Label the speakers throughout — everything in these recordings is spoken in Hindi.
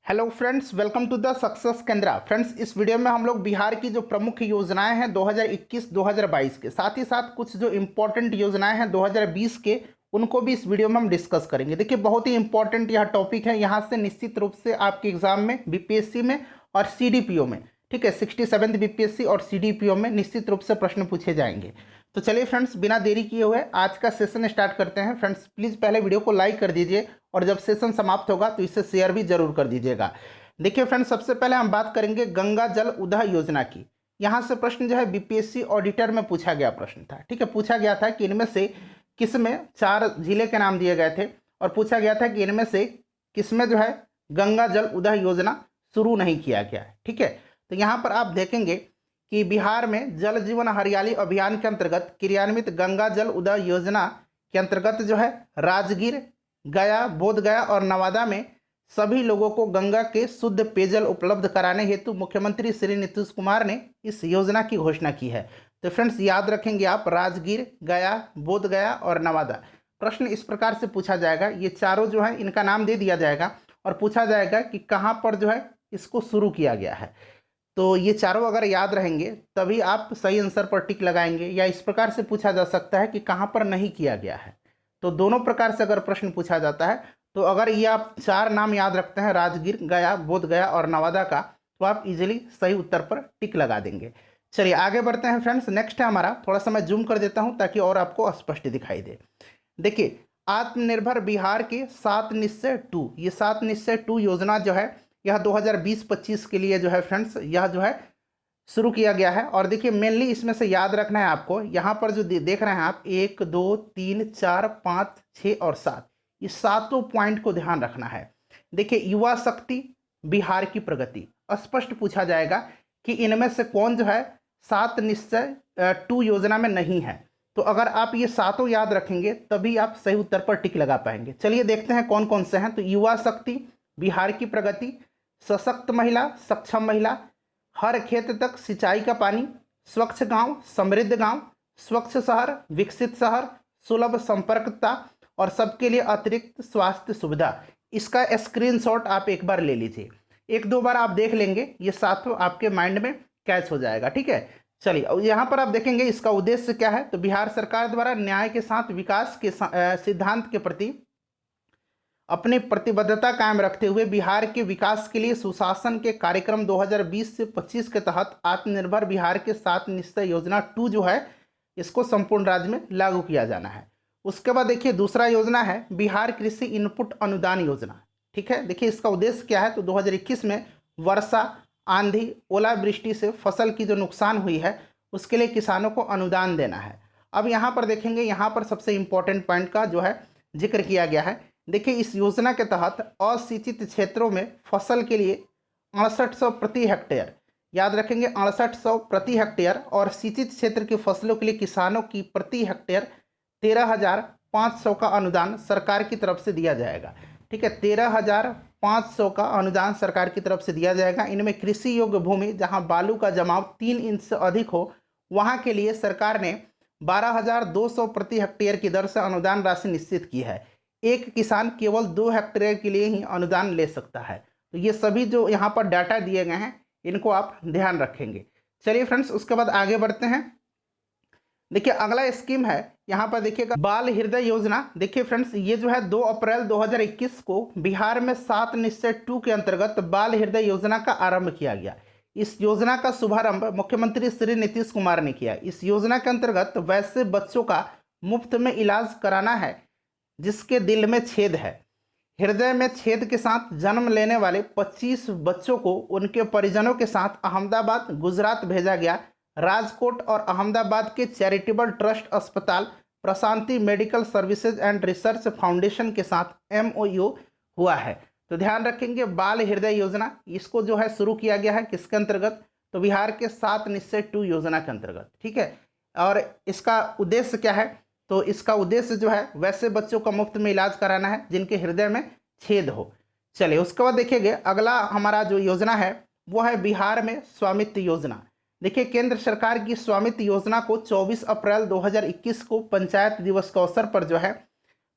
Speaker 1: Hello friends, welcome to the success Kendra. Friends, इस वीडियो में हम लोग बिहार की जो प्रमुख योजनाएं हैं 2021-2022 के साथ ही साथ कुछ जो इम्पोर्टेंट योजनाएं हैं 2020 के, उनको भी इस वीडियो में हम डिस्कस करेंगे। देखिए, बहुत ही इंपॉर्टेंट यह टॉपिक है। यहाँ से निश्चित रूप से आपके एग्जाम में बीपीएससी में और सीडीपीओ में, ठीक है, 67th बीपीएससी और सीडीपीओ में निश्चित रूप से प्रश्न पूछे जाएंगे। तो चलिए फ्रेंड्स, बिना देरी किए हुए आज का सेशन स्टार्ट करते हैं। फ्रेंड्स, प्लीज़ पहले वीडियो को लाइक कर दीजिए और जब सेशन समाप्त होगा तो इसे शेयर भी जरूर कर दीजिएगा। देखिए फ्रेंड्स, सबसे पहले हम बात करेंगे गंगा जल उदय योजना की। यहाँ से प्रश्न जो है बीपीएससी ऑडिटर में पूछा गया प्रश्न था। ठीक है, पूछा गया था कि इनमें से किसमें 4 जिले के नाम दिए गए थे और पूछा गया था कि इनमें से किसमें जो है गंगा जल उदय योजना शुरू नहीं किया गया है। ठीक है, तो यहाँ पर आप देखेंगे कि बिहार में जल जीवन हरियाली अभियान के अंतर्गत क्रियान्वित गंगा जल उदय योजना के अंतर्गत जो है राजगीर, गया, बोधगया और नवादा में सभी लोगों को गंगा के शुद्ध पेयजल उपलब्ध कराने हेतु मुख्यमंत्री श्री नीतीश कुमार ने इस योजना की घोषणा की है। तो फ्रेंड्स, याद रखेंगे आप, राजगीर, गया, बोधगया और नवादा। प्रश्न इस प्रकार से पूछा जाएगा, ये चारों जो है इनका नाम दे दिया जाएगा और पूछा जाएगा कि कहाँ पर जो है इसको शुरू किया गया है। तो ये चारों अगर याद रहेंगे तभी आप सही आंसर पर टिक लगाएंगे। या इस प्रकार से पूछा जा सकता है कि कहाँ पर नहीं किया गया है। तो दोनों प्रकार से अगर प्रश्न पूछा जाता है तो अगर ये आप 4 नाम याद रखते हैं, राजगीर, गया, बोधगया और नवादा का, तो आप इजीली सही उत्तर पर टिक लगा देंगे। चलिए आगे बढ़ते हैं फ्रेंड्स। नेक्स्ट है हमारा, थोड़ा सा मैं जूम कर देता हूँ ताकि और आपको स्पष्ट दिखाई दे। देखिए, आत्मनिर्भर बिहार के 7 निश्चय 2, ये 7 निश्चय 2 योजना जो है यह 2020-25 के लिए जो है फ्रेंड्स, यह जो है शुरू किया गया है। और देखिए, मेनली इसमें से याद रखना है आपको, यहाँ पर जो देख रहे हैं आप 1, 2, 3, 4, 5, 6 और 7, ये सातों पॉइंट को ध्यान रखना है। देखिए, युवा शक्ति, बिहार की प्रगति, स्पष्ट पूछा जाएगा कि इनमें से कौन जो है 7 निश्चय 2 योजना में नहीं है। तो अगर आप ये सातों याद रखेंगे तभी आप सही उत्तर पर टिक लगा पाएंगे। चलिए देखते हैं कौन कौन से हैं। तो युवा शक्ति, बिहार की प्रगति, सशक्त महिला, सक्षम महिला, हर खेत तक सिंचाई का पानी, स्वच्छ गांव, समृद्ध गांव, स्वच्छ शहर, विकसित शहर, सुलभ संपर्कता और सबके लिए अतिरिक्त स्वास्थ्य सुविधा। इसका स्क्रीनशॉट आप एक बार ले लीजिए, 1-2 बार आप देख लेंगे, ये सातों आपके माइंड में कैच हो जाएगा। ठीक है, चलिए और यहाँ पर आप देखेंगे इसका उद्देश्य क्या है। तो बिहार सरकार द्वारा न्याय के साथ विकास के सिद्धांत के प्रति अपनी प्रतिबद्धता कायम रखते हुए बिहार के विकास के लिए सुशासन के कार्यक्रम 2020 से 25 के तहत आत्मनिर्भर बिहार के 7 निश्चय योजना 2 जो है इसको संपूर्ण राज्य में लागू किया जाना है। उसके बाद देखिए, दूसरा योजना है बिहार कृषि इनपुट अनुदान योजना। ठीक है, देखिए इसका उद्देश्य क्या है। तो 2021 में वर्षा, आंधी, ओलावृष्टि से फसल की जो नुकसान हुई है उसके लिए किसानों को अनुदान देना है। अब यहाँ पर देखेंगे, यहाँ पर सबसे इंपॉर्टेंट पॉइंट का जो है जिक्र किया गया है। देखिए, इस योजना के तहत असिंचित क्षेत्रों में फसल के लिए 6800 प्रति हेक्टेयर, याद रखेंगे 6800 प्रति हेक्टेयर, और सिंचित क्षेत्र की फसलों के लिए किसानों की प्रति हेक्टेयर 13,500 का अनुदान सरकार की तरफ से दिया जाएगा। ठीक है, 13,500 का अनुदान सरकार की तरफ से दिया जाएगा। इनमें कृषि योग्य भूमि जहां बालू का जमाव 3 इंच से अधिक हो वहां के लिए सरकार ने 12,200 प्रति हेक्टेयर की दर से अनुदान राशि निश्चित की है। एक किसान केवल 2 हेक्टेयर के लिए ही अनुदान ले सकता है। तो ये सभी जो यहाँ पर डाटा दिए गए हैं इनको आप ध्यान रखेंगे। चलिए फ्रेंड्स, उसके बाद आगे बढ़ते हैं। देखिए, अगला स्कीम है, यहाँ पर देखिएगा बाल हृदय योजना। देखिए फ्रेंड्स, ये जो है 2 अप्रैल 2021 को बिहार में 7 निश्चय 2 के अंतर्गत बाल हृदय योजना का आरंभ किया गया। इस योजना का शुभारंभ मुख्यमंत्री श्री नीतीश कुमार ने किया। इस योजना के अंतर्गत वैसे बच्चों का मुफ्त में इलाज कराना है जिसके दिल में छेद है। हृदय में छेद के साथ जन्म लेने वाले 25 बच्चों को उनके परिजनों के साथ अहमदाबाद, गुजरात भेजा गया। राजकोट और अहमदाबाद के चैरिटेबल ट्रस्ट अस्पताल Prashanti medical services and research foundation के साथ MOU हुआ है। तो ध्यान रखेंगे, बाल हृदय योजना इसको जो है शुरू किया गया है किसके अंतर्गत, तो बिहार के 7 निश्चय 2 योजना के अंतर्गत। ठीक है, और इसका उद्देश्य क्या है। तो इसका उद्देश्य जो है वैसे बच्चों का मुफ्त में इलाज कराना है जिनके हृदय में छेद हो। चलिए उसके बाद देखिएगा, अगला हमारा जो योजना है वो है बिहार में स्वामित्व योजना। देखिए, केंद्र सरकार की स्वामित्व योजना को 24 अप्रैल 2021 को पंचायत दिवस के अवसर पर जो है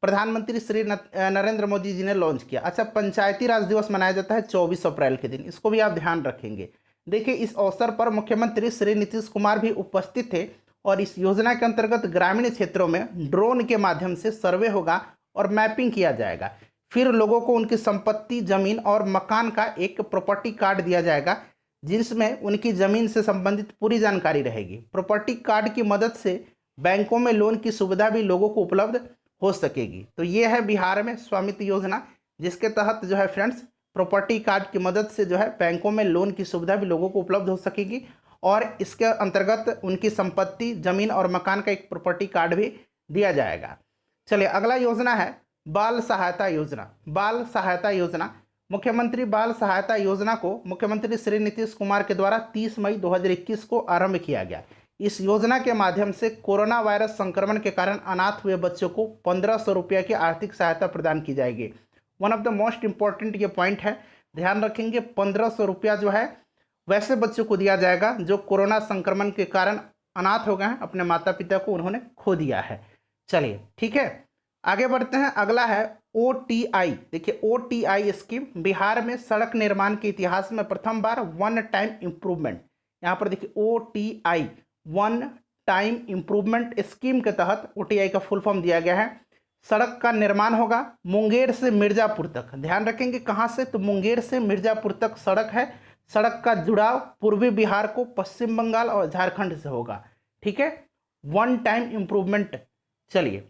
Speaker 1: प्रधानमंत्री श्री नरेंद्र मोदी जी ने लॉन्च किया। अच्छा, पंचायती राज दिवस मनाया जाता है 24 अप्रैल के दिन, इसको भी आप ध्यान रखेंगे। देखिए, इस अवसर पर मुख्यमंत्री श्री नीतीश कुमार भी उपस्थित थे और इस योजना के अंतर्गत ग्रामीण क्षेत्रों में ड्रोन के माध्यम से सर्वे होगा और मैपिंग किया जाएगा। फिर लोगों को उनकी संपत्ति, जमीन और मकान का एक प्रॉपर्टी कार्ड दिया जाएगा, जिसमें उनकी जमीन से संबंधित पूरी जानकारी रहेगी। प्रॉपर्टी कार्ड की मदद से बैंकों में लोन की सुविधा भी लोगों को उपलब्ध हो सकेगी। तो ये है बिहार में स्वामित्व योजना, जिसके तहत जो है फ्रेंड्स, प्रॉपर्टी कार्ड की मदद से जो है बैंकों में लोन की सुविधा भी लोगों को उपलब्ध हो सकेगी और इसके अंतर्गत उनकी संपत्ति, जमीन और मकान का एक प्रॉपर्टी कार्ड भी दिया जाएगा। चलिए, अगला योजना है बाल सहायता योजना। बाल सहायता योजना, मुख्यमंत्री बाल सहायता योजना को मुख्यमंत्री श्री नीतीश कुमार के द्वारा 30 मई 2021 को आरंभ किया गया। इस योजना के माध्यम से कोरोना वायरस संक्रमण के कारण अनाथ हुए बच्चों को 1500 रुपये की आर्थिक सहायता प्रदान की जाएगी। One of the most important ये पॉइंट है, ध्यान रखेंगे। 1500 रुपया जो है वैसे बच्चों को दिया जाएगा जो कोरोना संक्रमण के कारण अनाथ हो गए हैं, अपने माता पिता को उन्होंने खो दिया है। चलिए, ठीक है, आगे बढ़ते हैं। अगला है OTI। देखिए, OTI स्कीम बिहार में सड़क निर्माण के इतिहास में प्रथम बार वन टाइम इम्प्रूवमेंट, यहाँ पर देखिए OTI one time improvement scheme के तहत OTI का फुल फॉर्म दिया गया है। सड़क का निर्माण होगा मुंगेर से मिर्जापुर तक। ध्यान रखेंगे कहाँ से, तो मुंगेर से मिर्जापुर तक सड़क है। सड़क का जुड़ाव पूर्वी बिहार को पश्चिम बंगाल और झारखंड से होगा। ठीक है, वन टाइम इम्प्रूवमेंट। चलिए,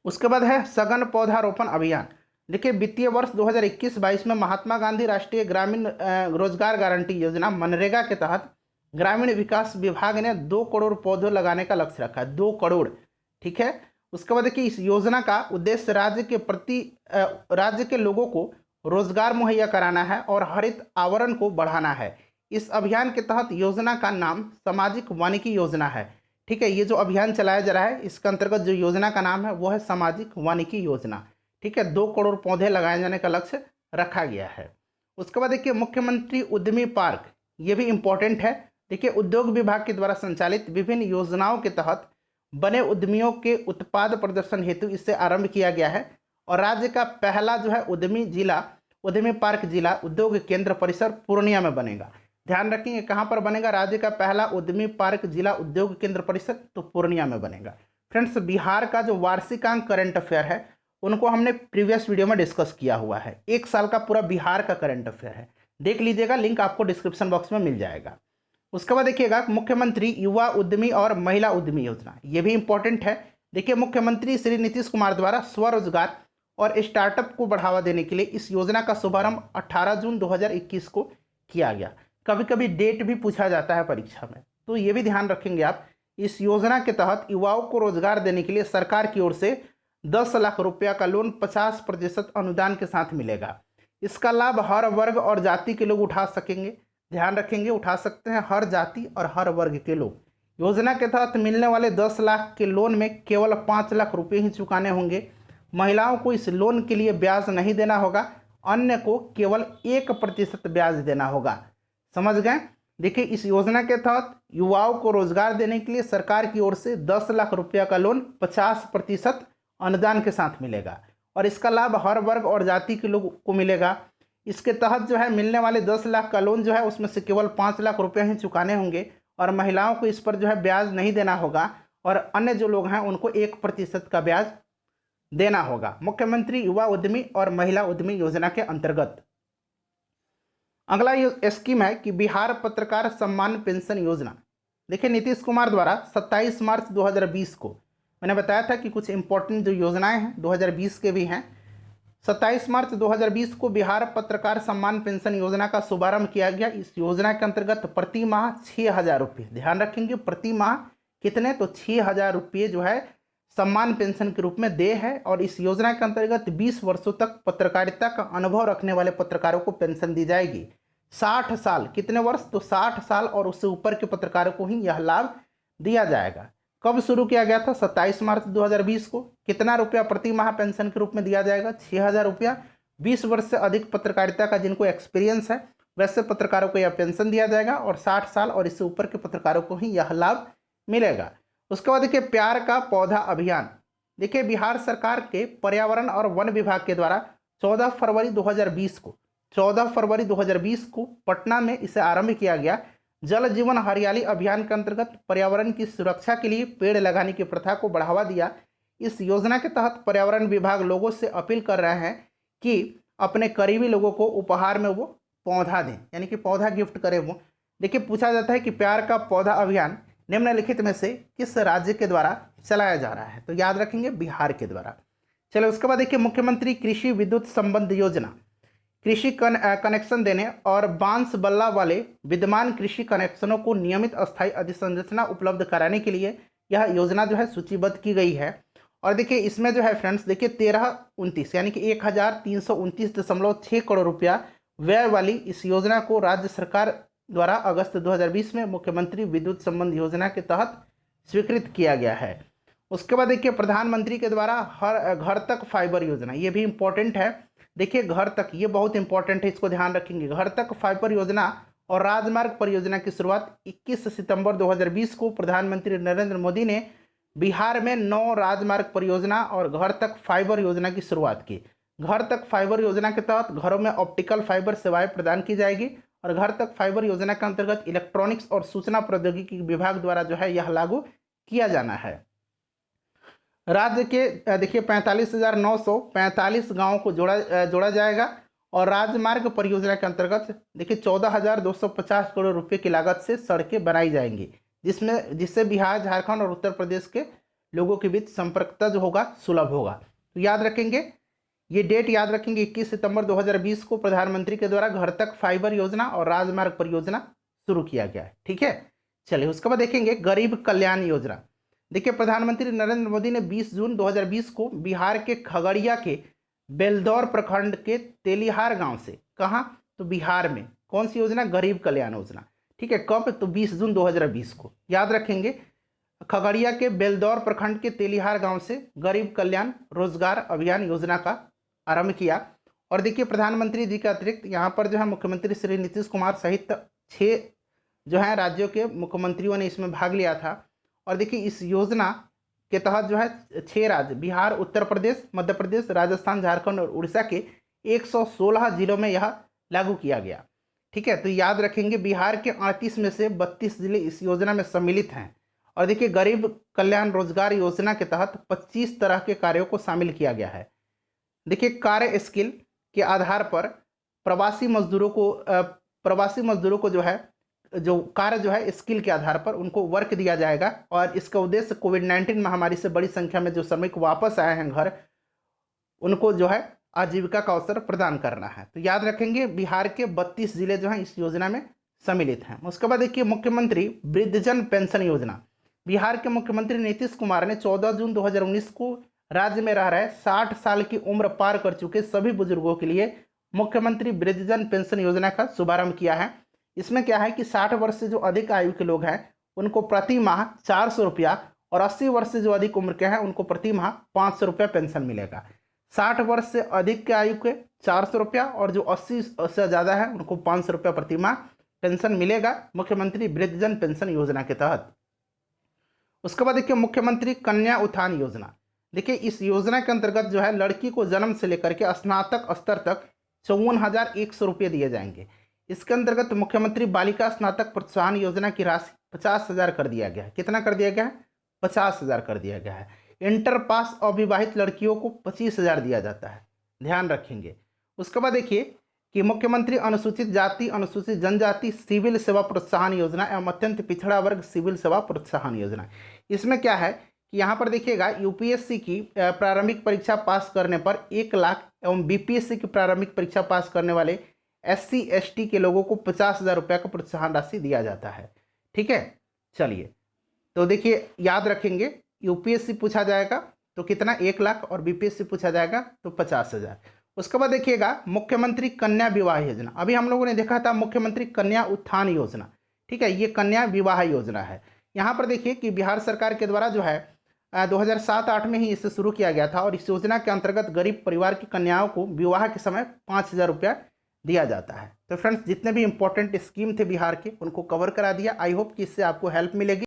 Speaker 1: उसके बाद है सघन पौधारोपण अभियान। देखिए, वित्तीय वर्ष 2021-22 में महात्मा गांधी राष्ट्रीय ग्रामीण रोजगार गारंटी योजना मनरेगा के तहत ग्रामीण विकास विभाग ने 2 करोड़ पौधे लगाने का लक्ष्य रखा है। 2 करोड़, ठीक है। उसके बाद देखिए, इस योजना का उद्देश्य राज्य के लोगों को रोजगार मुहैया कराना है और हरित आवरण को बढ़ाना है। इस अभियान के तहत योजना का नाम सामाजिक वानिकी योजना है। ठीक है, ये जो अभियान चलाया जा रहा है, इसके अंतर्गत जो योजना का नाम है वो है सामाजिक वानिकी योजना। ठीक है, 2 करोड़ पौधे लगाए जाने का लक्ष्य रखा गया है। उसके बाद देखिए, मुख्यमंत्री उद्यमी पार्क, ये भी इम्पोर्टेंट है। देखिए, उद्योग विभाग के द्वारा संचालित विभिन्न योजनाओं के तहत बने उद्यमियों के उत्पाद प्रदर्शन हेतु इसे आरंभ किया गया है और राज्य का पहला जो है उद्यमी पार्क जिला उद्योग केंद्र परिसर पूर्णिया में बनेगा। ध्यान रखेंगे कहाँ पर बनेगा, राज्य का पहला उद्यमी पार्क जिला उद्योग केंद्र परिसर तो पूर्णिया में बनेगा। फ्रेंड्स, बिहार का जो वार्षिकांक करंट अफेयर है उनको हमने प्रीवियस वीडियो में डिस्कस किया हुआ है। 1 साल का पूरा बिहार का करंट अफेयर है, देख लीजिएगा, लिंक आपको डिस्क्रिप्शन बॉक्स में मिल जाएगा। उसके बाद देखिएगा, मुख्यमंत्री युवा उद्यमी और महिला उद्यमी योजना, ये भी इंपॉर्टेंट है। देखिए, मुख्यमंत्री श्री नीतीश कुमार द्वारा स्वरोजगार और स्टार्टअप को बढ़ावा देने के लिए इस योजना का शुभारंभ 18 जून 2021 को किया गया। कभी कभी डेट भी पूछा जाता है परीक्षा में, तो ये भी ध्यान रखेंगे आप। इस योजना के तहत युवाओं को रोजगार देने के लिए सरकार की ओर से 10 लाख रुपया का लोन 50% अनुदान के साथ मिलेगा। इसका लाभ हर वर्ग और जाति के लोग उठा सकेंगे। ध्यान रखेंगे, उठा सकते हैं हर जाति और हर वर्ग के लोग। योजना के तहत मिलने वाले 10 लाख के लोन में केवल 5 लाख रुपये ही चुकाने होंगे। महिलाओं को इस लोन के लिए ब्याज नहीं देना होगा, अन्य को केवल 1% ब्याज देना होगा। समझ गए। देखिए, इस योजना के तहत युवाओं को रोजगार देने के लिए सरकार की ओर से 10 लाख रुपया का लोन 50% अनुदान के साथ मिलेगा और इसका लाभ हर वर्ग और जाति के लोग को मिलेगा। इसके तहत जो है मिलने वाले 10 लाख का लोन जो है उसमें से केवल 5 लाख रुपये ही चुकाने होंगे और महिलाओं को इस पर जो है ब्याज नहीं देना होगा और अन्य जो लोग हैं उनको 1% का ब्याज देना होगा। मुख्यमंत्री युवा उद्यमी और महिला उद्यमी योजना के अंतर्गत अगला ये स्कीम है कि बिहार पत्रकार सम्मान पेंशन योजना। देखिए, नीतीश कुमार द्वारा 27 मार्च 2020 को, मैंने बताया था कि कुछ इंपॉर्टेंट जो योजनाएं हैं 2020 के भी हैं। 27 मार्च 2020 को बिहार पत्रकार सम्मान पेंशन योजना का शुभारंभ किया गया। इस योजना के अंतर्गत प्रति माह 6,000 रुपये, ध्यान रखेंगे प्रति माह कितने, तो 6,000 रुपये जो है सम्मान पेंशन के रूप में देय है। और इस योजना के अंतर्गत 20 वर्षों तक पत्रकारिता का अनुभव रखने वाले पत्रकारों को पेंशन दी जाएगी। 60 साल, कितने वर्ष, तो 60 साल और उससे ऊपर के पत्रकारों को ही यह लाभ दिया जाएगा। कब शुरू किया गया था, 27 मार्च 2020 को। कितना रुपया प्रति माह पेंशन के रूप में दिया जाएगा, 6,000 रुपया। 20 वर्ष से अधिक पत्रकारिता का जिनको एक्सपीरियंस है वैसे पत्रकारों को यह पेंशन दिया जाएगा और 60 साल और इससे ऊपर के पत्रकारों को ही यह लाभ मिलेगा। उसके बाद देखिए, प्यार का पौधा अभियान। देखिए बिहार सरकार के पर्यावरण और वन विभाग के द्वारा 14 फरवरी 2020 को 14 फरवरी 2020 को पटना में इसे आरंभ किया गया। जल जीवन हरियाली अभियान के अंतर्गत पर्यावरण की सुरक्षा के लिए पेड़ लगाने की प्रथा को बढ़ावा दिया। इस योजना के तहत पर्यावरण विभाग लोगों से अपील कर रहे हैं कि अपने करीबी लोगों को उपहार में वो पौधा दें, यानी कि पौधा गिफ्ट करें वो। देखिए पूछा जाता है कि प्यार का पौधा अभियान निम्नलिखित में से किस राज्य के द्वारा चलाया जा रहा है, तो याद रखेंगे बिहार के द्वारा। चलो उसके बाद देखिए मुख्यमंत्री कृषि विद्युत संबंध योजना, कृषि कनेक्शन देने और बांस बल्ला वाले विद्यमान कृषि कनेक्शनों को नियमित अस्थायी अधिसंरचना उपलब्ध कराने के लिए यह योजना जो है सूचीबद्ध की गई है। और देखिए इसमें जो है फ्रेंड्स देखिए 1329 यानी कि 1329.6 करोड़ रुपया व्यय वाली इस योजना को राज्य सरकार द्वारा अगस्त 2020 में मुख्यमंत्री विद्युत संबंध योजना के तहत स्वीकृत किया गया है। उसके बाद देखिए प्रधानमंत्री के द्वारा हर घर तक फाइबर योजना, ये भी इम्पोर्टेंट है। देखिए घर तक, ये बहुत इंपॉर्टेंट है, इसको ध्यान रखेंगे। घर तक फाइबर योजना और राजमार्ग परियोजना की शुरुआत 21 सितंबर 2020 को प्रधानमंत्री नरेंद्र मोदी ने बिहार में 9 राजमार्ग परियोजना और घर तक फाइबर योजना की शुरुआत की। घर तक फाइबर योजना के तहत घरों में ऑप्टिकल फाइबर सेवाएं प्रदान की जाएगी और घर तक फाइबर योजना के अंतर्गत इलेक्ट्रॉनिक्स और सूचना प्रौद्योगिकी विभाग द्वारा जो है यह लागू किया जाना है। राज्य के देखिए 45,945 गाँवों को जोड़ा जाएगा और राजमार्ग परियोजना के अंतर्गत देखिए 14,250 करोड़ रुपए की लागत से सड़कें बनाई जाएंगी, जिससे बिहार, झारखंड और उत्तर प्रदेश के लोगों के बीच संपर्कता जो होगा सुलभ होगा। तो याद रखेंगे, ये डेट याद रखेंगे, 21 सितंबर 2020 को प्रधानमंत्री के द्वारा घर तक फाइबर योजना और राजमार्ग परियोजना शुरू किया गया है। ठीक है, चलिए उसके बाद देखेंगे गरीब कल्याण योजना। देखिए प्रधानमंत्री नरेंद्र मोदी ने 20 जून 2020 को बिहार के खगड़िया के बेलदौर प्रखंड के तेलिहार गांव से, कहाँ, तो बिहार में, कौन सी योजना, गरीब कल्याण योजना। ठीक है, कब, तो 20 जून 2020 को। याद रखेंगे खगड़िया के बेलदौर प्रखंड के तेलिहार गांव से गरीब कल्याण रोजगार अभियान योजना का आरंभ किया। और देखिए प्रधानमंत्री जी के अतिरिक्त यहाँ पर जो है मुख्यमंत्री श्री नीतीश कुमार सहित 6 जो है राज्यों के मुख्यमंत्रियों ने इसमें भाग लिया था। और देखिए इस योजना के तहत जो है 6 राज्य बिहार, उत्तर प्रदेश, मध्य प्रदेश, राजस्थान, झारखंड और उड़ीसा के 116 जिलों में यह लागू किया गया। ठीक है, तो याद रखेंगे बिहार के 38 में से 32 जिले इस योजना में सम्मिलित हैं। और देखिए गरीब कल्याण रोजगार योजना के तहत 25 तरह के कार्यों को शामिल किया गया है। देखिए कार्य स्किल के आधार पर प्रवासी मजदूरों को जो कार्य जो है स्किल के आधार पर उनको वर्क दिया जाएगा। और इसका उद्देश्य कोविड-19 महामारी से बड़ी संख्या में जो श्रमिक वापस आए हैं घर, उनको जो है आजीविका का अवसर प्रदान करना है। तो याद रखेंगे बिहार के 32 जिले जो हैं इस योजना में सम्मिलित हैं। उसके बाद देखिए मुख्यमंत्री वृद्धजन पेंशन योजना। बिहार के मुख्यमंत्री नीतीश कुमार ने 14 जून 2019 को राज्य में रह रहे 60 साल की उम्र पार कर चुके सभी बुजुर्गों के लिए मुख्यमंत्री वृद्धजन पेंशन योजना का शुभारंभ किया है। इसमें क्या है कि 60 वर्ष से जो अधिक आयु के लोग हैं उनको प्रति माह 400 रुपया और 80 वर्ष से जो अधिक उम्र के हैं उनको प्रति माह 500 रुपया पेंशन मिलेगा। 60 वर्ष से अधिक के आयु के 400 रुपया और जो 80 से ज़्यादा है उनको 500 रुपया प्रति माह पेंशन मिलेगा मुख्यमंत्री वृद्धजन पेंशन योजना के तहत। उसके बाद देखिए मुख्यमंत्री कन्या उत्थान योजना। देखिए इस योजना के अंतर्गत जो है लड़की को जन्म से लेकर के स्नातक स्तर तक 54,100 रुपये दिए जाएंगे। इसके अंतर्गत मुख्यमंत्री बालिका स्नातक प्रोत्साहन योजना की राशि 50,000 कर दिया गया है। कितना कर दिया गया है? 50,000 कर दिया गया है। इंटर पास अविवाहित लड़कियों को 25,000 दिया जाता है, ध्यान रखेंगे। उसके बाद देखिए कि मुख्यमंत्री अनुसूचित जाति अनुसूचित जनजाति सिविल सेवा प्रोत्साहन योजना एवं अत्यंत पिछड़ा वर्ग सिविल सेवा प्रोत्साहन योजना। इसमें क्या है कि यहाँ पर देखिएगा यूपीएससी की प्रारंभिक परीक्षा पास करने पर 1 लाख एवं बीपीएससी की प्रारंभिक परीक्षा पास करने वाले SC ST के लोगों को 50,000 रुपये का प्रोत्साहन राशि दिया जाता है। ठीक है, चलिए तो देखिए याद रखेंगे यूपीएससी पूछा जाएगा तो कितना 1 लाख और बीपीएससी पूछा जाएगा तो 50,000। उसके बाद देखिएगा मुख्यमंत्री कन्या विवाह योजना। अभी हम लोगों ने देखा था मुख्यमंत्री कन्या उत्थान योजना। ठीक है, ये कन्या विवाह योजना है। यहाँ पर देखिए कि बिहार सरकार के द्वारा जो है 2007-8 में ही इसे शुरू किया गया था और इस योजना के अंतर्गत गरीब परिवार की कन्याओं को विवाह के समय 5,000 रुपया दिया जाता है। तो फ्रेंड्स जितने भी इंपॉर्टेंट स्कीम थे बिहार के उनको कवर करा दिया। आई होप कि इससे आपको हेल्प मिलेगी।